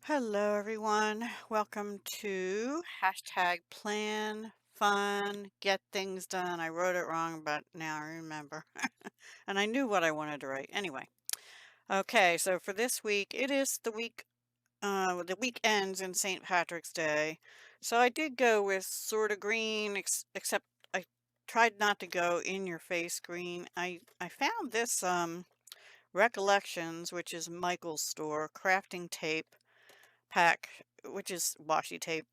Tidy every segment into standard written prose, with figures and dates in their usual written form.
Hello, everyone. Welcome to hashtag plan fun get things done. I wrote it wrong, but now I remember. And I knew what I wanted to write. Anyway, okay, so for this week, it is the week ends in St. Patrick's Day. So I did go with sort of green, except I tried not to go in your face green. I found this Recollections, which is Michael's store, crafting tape pack, which is washi tape.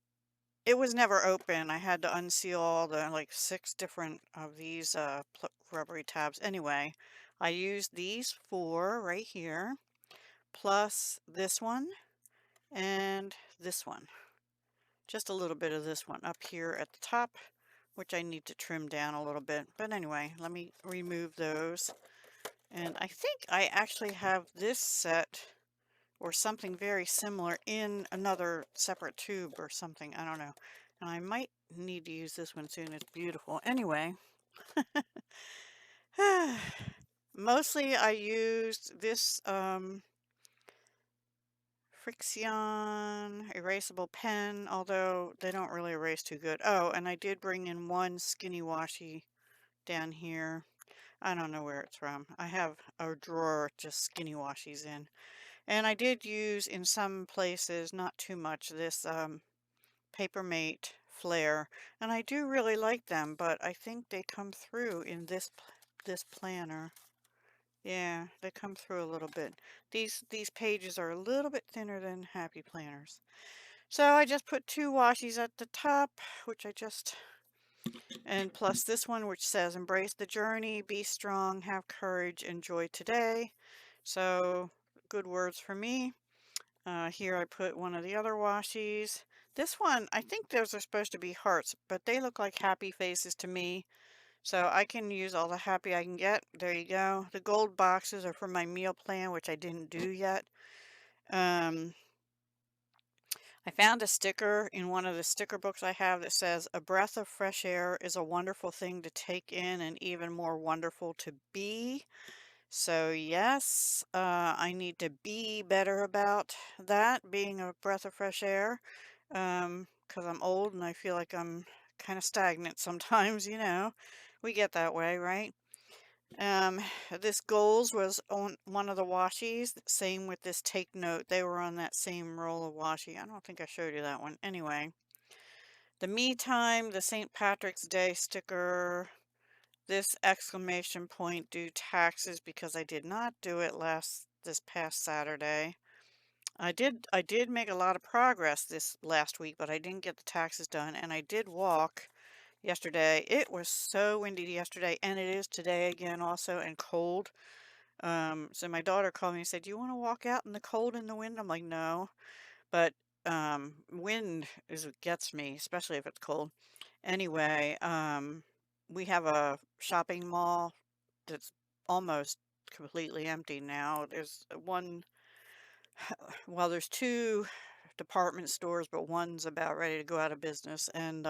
It was never open. I had to unseal all the like 6 different of these rubbery tabs. Anyway, I used these 4 right here, plus this one and this one. Just a little bit of this one up here at the top, which I need to trim down a little bit. But anyway, let me remove those. And I think I actually have this set or something very similar in another separate tube or something. I don't know. And I might need to use this one soon. It's beautiful. Anyway, mostly I used this Frixion erasable pen, although they don't really erase too good. Oh, and I did bring in one skinny washi down here. I don't know where it's from. I have a drawer just skinny washies in. And I did use in some places, not too much, this Papermate flare, and I do really like them, but I think they come through in this planner. Yeah, they come through a little bit. These pages are a little bit thinner than Happy Planners. So I just put 2 washies at the top, which and plus this one which says embrace the journey, be strong, have courage, enjoy today. So good words for me. Here I put one of the other washies. This one, I think those are supposed to be hearts, but they look like happy faces to me. So I can use all the happy I can get. There you go. The gold boxes are for my meal plan, which I didn't do yet. Um, I found a sticker in one of the sticker books I have that says, a breath of fresh air is a wonderful thing to take in and even more wonderful to be. So yes, I need to be better about that, being a breath of fresh air, because I'm old and I feel like I'm kind of stagnant sometimes, you know. We get that way, right? Um, this goals was on one of the washies. Same with this take note. They were on that same roll of washi. I don't think I showed you that one. Anyway, the me time, the St. Patrick's Day sticker, this exclamation point due taxes because I did not do it this past Saturday. I did make a lot of progress this last week, but I didn't get the taxes done, and I did walk yesterday. It was so windy yesterday, and it is today again also, and cold. So my daughter called me and said, "Do you want to walk out in the cold and the wind?" I'm like, "No," but wind is what gets me, especially if it's cold. Anyway, we have a shopping mall that's almost completely empty now. There's one, well, there's 2 department stores, but one's about ready to go out of business. And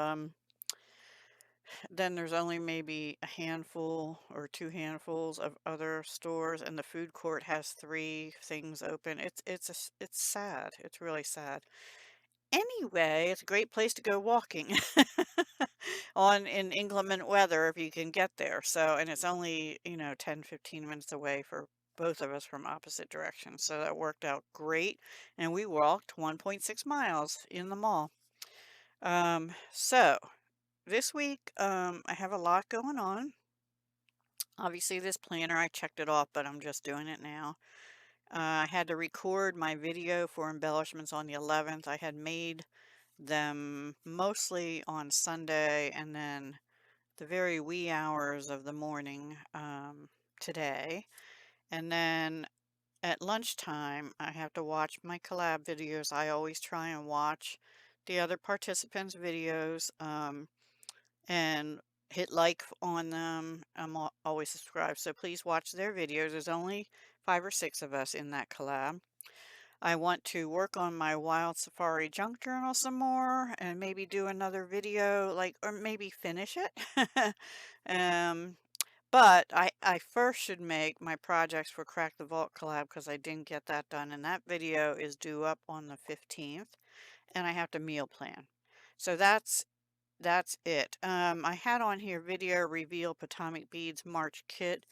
then there's only maybe a handful or 2 handfuls of other stores, and the food court has 3 things open. It's sad. It's really sad. Anyway, it's a great place to go walking on in inclement weather if you can get there. So, and it's only, 10, 15 minutes away for both of us from opposite directions. So that worked out great. And we walked 1.6 miles in the mall. So this week, I have a lot going on. Obviously, this planner, I checked it off, but I'm just doing it now. I had to record my video for embellishments on the 11th. I had made them mostly on Sunday and then the very wee hours of the morning today. And then at lunchtime, I have to watch my collab videos. I always try and watch the other participants' videos and hit like on them. I'm always subscribed, so please watch their videos. There's only 5 or 6 of us in that collab. I want to work on my Wild Safari junk journal some more and maybe do another video, like, or maybe finish it. um, But I first should make my projects for Crack the Vault collab because I didn't get that done, and that video is due up on the 15th, and I have to meal plan. So that's it. I had on here video reveal Potomac Beads March kit.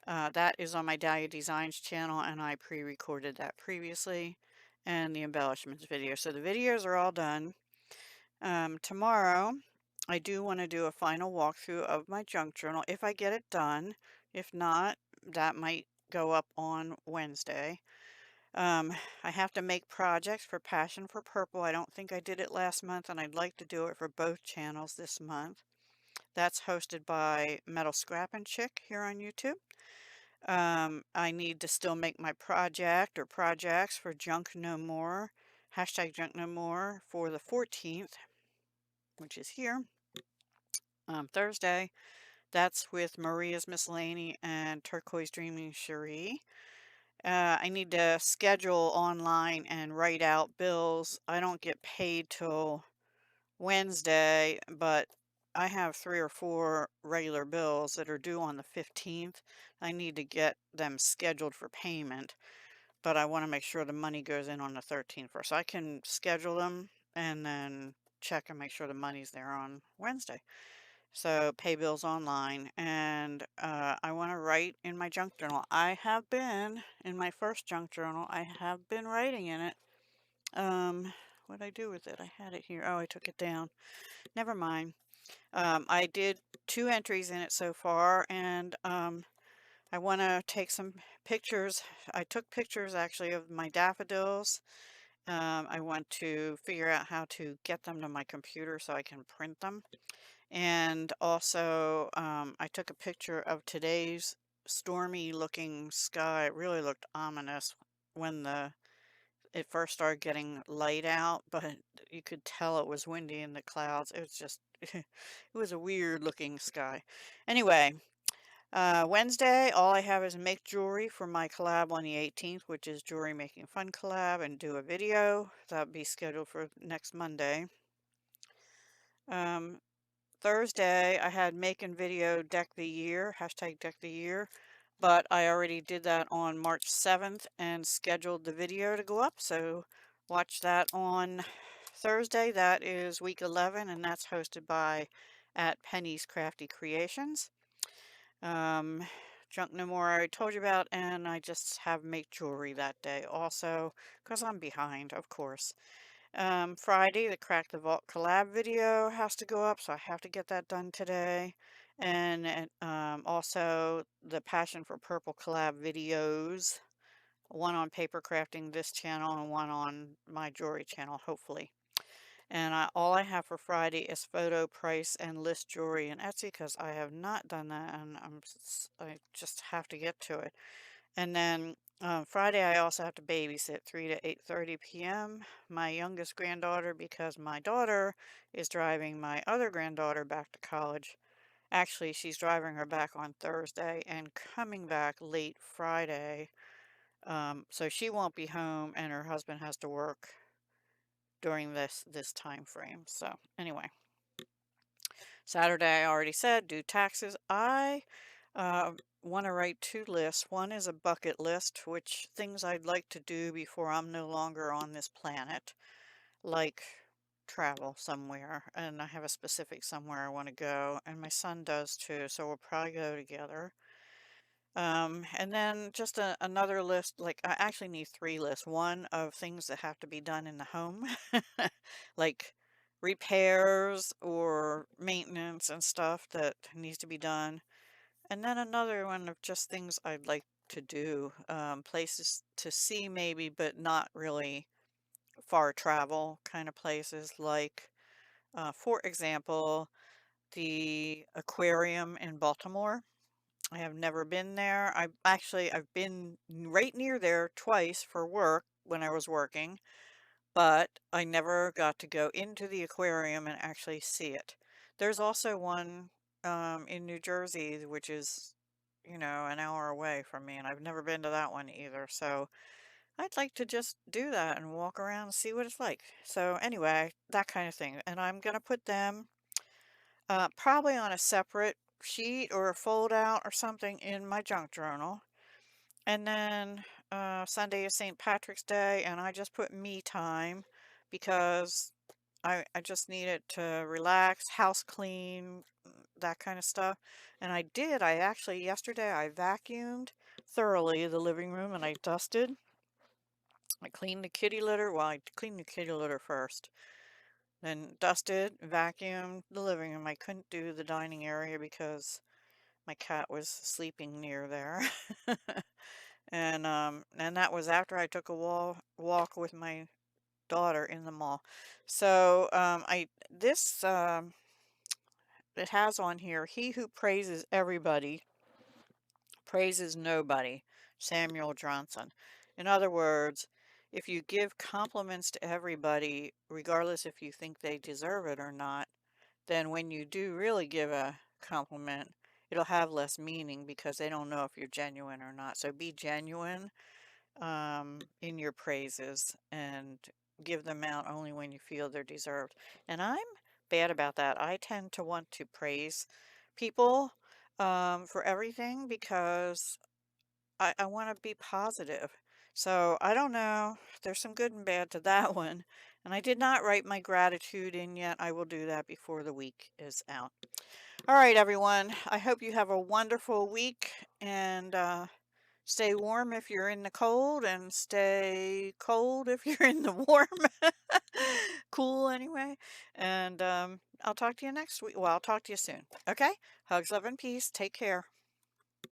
That is on my Dahlia Designs channel, and I pre-recorded that previously, and the embellishments video. So the videos are all done. Tomorrow, I do want to do a final walkthrough of my junk journal if I get it done. If not, that might go up on Wednesday. Um, I have to make projects for Passion for Purple. I don't think I did it last month, and I'd like to do it for both channels this month. That's hosted by Metal Scrap and Chick here on YouTube. I need to still make my project or projects for Junk No More, hashtag Junk No More for the 14th, which is here, Thursday. That's with Maria's Miscellany and Turquoise Dreaming Cherie. I need to schedule online and write out bills. I don't get paid till Wednesday, but I have 3 or 4 regular bills that are due on the 15th. I need to get them scheduled for payment, but I want to make sure the money goes in on the 13th first. So I can schedule them and then check and make sure the money's there on Wednesday. So pay bills online, and I want to write in my junk journal. I have been in my first junk journal. I have been writing in it. What did I do with it? I had it here. Oh, I took it down. Never mind. I did 2 entries in it so far, and I want to take some pictures. I took pictures actually of my daffodils. I want to figure out how to get them to my computer so I can print them. And also, I took a picture of today's stormy looking sky. It really looked ominous when it first started getting light out, but you could tell it was windy in the clouds. It was just, it was a weird looking sky. Anyway, Wednesday, all I have is make jewelry for my collab on the 18th, which is Jewelry Making Fun collab, and do a video. That'll be scheduled for next Monday. Um, Thursday, I had making video deck the year, hashtag deck the year, but I already did that on March 7th and scheduled the video to go up. So watch that on Thursday. That is week 11, and that's hosted by at Penny's Crafty Creations. Junk No More I told you about, and I just have make jewelry that day also because I'm behind, of course. Friday, the Crack the Vault collab video has to go up, so I have to get that done today. And also the Passion for Purple collab videos, one on paper crafting this channel and one on my jewelry channel, hopefully. And all I have for Friday is photo, price, and list jewelry in Etsy because I have not done that, and I just have to get to it. And then Friday, I also have to babysit 3 to 8:30 p.m. my youngest granddaughter because my daughter is driving my other granddaughter back to college. Actually, she's driving her back on Thursday and coming back late Friday. So she won't be home, and her husband has to work during this time frame. So anyway, Saturday I already said do taxes. I want to write 2 lists. One is a bucket list, which things I'd like to do before I'm no longer on this planet, like travel somewhere, and I have a specific somewhere I want to go, and my son does too, so we'll probably go together. And then just another list, like I actually need 3 lists. One of things that have to be done in the home, like repairs or maintenance and stuff that needs to be done. And then another one of just things I'd like to do, places to see maybe, but not really far travel kind of places, like, for example, the aquarium in Baltimore. I have never been there. I've been right near there twice for work when I was working, but I never got to go into the aquarium and actually see it. There's also one in New Jersey, which is, an hour away from me, and I've never been to that one either. So I'd like to just do that and walk around and see what it's like. So anyway, that kind of thing. And I'm gonna put them probably on a separate sheet or a fold out or something in my junk journal. And then Sunday is St. Patrick's Day, and I just put me time because I just needed to relax, house clean, that kind of stuff. And I did. I actually, yesterday, I vacuumed thoroughly the living room and I dusted. I cleaned the kitty litter. Well, I cleaned the kitty litter first. Then dusted, vacuumed the living room. I couldn't do the dining area because my cat was sleeping near there. And that was after I took a walk with my daughter in the mall. So I this it has on here, he who praises everybody praises nobody. Samuel Johnson. In other words, if you give compliments to everybody, regardless if you think they deserve it or not, then when you do really give a compliment, it'll have less meaning because they don't know if you're genuine or not. So be genuine in your praises and give them out only when you feel they're deserved. And I'm bad about that. I tend to want to praise people for everything because I want to be positive. So I don't know. There's some good and bad to that one. And I did not write my gratitude in yet. I will do that before the week is out. All right, everyone. I hope you have a wonderful week and stay warm if you're in the cold and stay cold if you're in the warm. Cool anyway. And I'll talk to you next week. Well, I'll talk to you soon. Okay? Hugs, love, and peace. Take care.